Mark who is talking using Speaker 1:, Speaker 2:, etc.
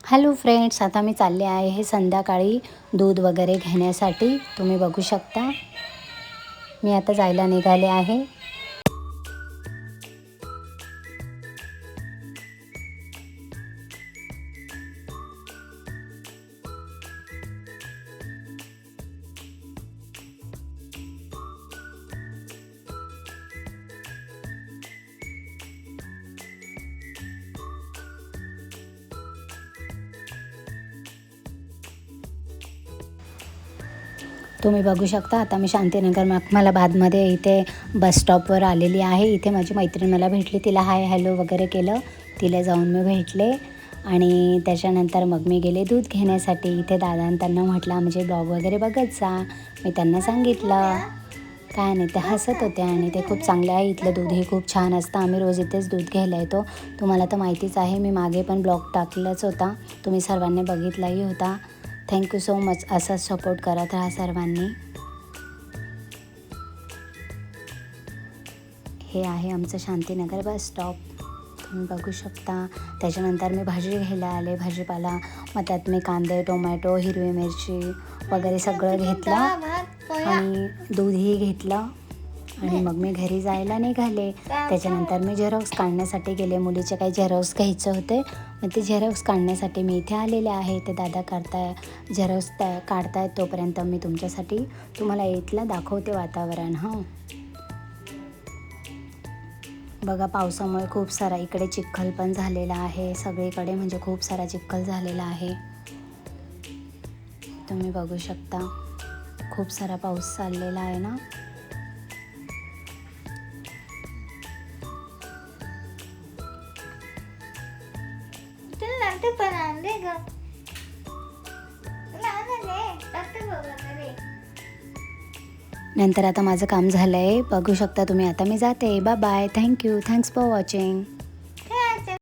Speaker 1: Hello friends, आता मी चालले आहे हे संध्याकाळी दूध वगैरे घेण्यासाठी. तुम्ही बघू शकता मी आता जायला निघाले आहे. तुम्ही बघू शकता आता मी शांतीनगर मखमलाबादमध्ये इथे बस स्टॉपवर आलेली आहे. इथे माझी मैत्रीण मला भेटली, तिला हाय हॅलो वगैरे केलं, तिला जाऊन मी भेटले आणि त्याच्यानंतर मग मी गेले दूध घेण्यासाठी. इथे दादांनी त्यांना म्हटलं म्हणजे ब्लॉग वगैरे बघत जा. मी त्यांना सांगितलं, काय नाही ते हसत होते आणि ते खूप चांगले आहे. इथलं दूध हे खूप छान असतं. आम्ही रोज इथेच दूध घ्यायला येतो. तुम्हाला तर माहितीच आहे, मी मागे पण ब्लॉग टाकलाच होता, तुम्ही सर्वांनी बघितलाही होता. थँक्यू सो मच, असाच सपोर्ट करत राहा सर्वांनी. हे आहे आमचं शांतीनगर बस स्टॉप, तुम्ही बघू शकता. त्याच्यानंतर मी भाजी घ्यायला आले, भाजीपाला. मग त्यात मी कांदे, टोमॅटो, हिरवी मिरची वगैरे सगळं घेतलं आणि दूधही घेतलं आणि मग मी घरी जायला निघाले. त्याच्यानंतर मी झेरॉक्स काढण्यासाठी गेले. मुलीचे काही झेरॉक्स घ्यायचे होते, मग ते झेरॉक्स काढण्यासाठी मी इथे आलेले आहे. ते दादा झेरॉक्स काढतायत, तोपर्यंत मी तुम्हाला इथलं दाखवते वातावरण. हां, बघा पावसामुळे खूप सारा इकडे चिखल पण झालेला आहे. सगळीकडे म्हणजे खूप सारा चिखल झालेला आहे. तुम्ही बघू शकता खूप सारा पाऊस चाललेला आहे ना. नंतर आता माझं काम झालं आहे, बघू शकता तुम्ही. आता मी जाते. Bye bye, thanks for watching.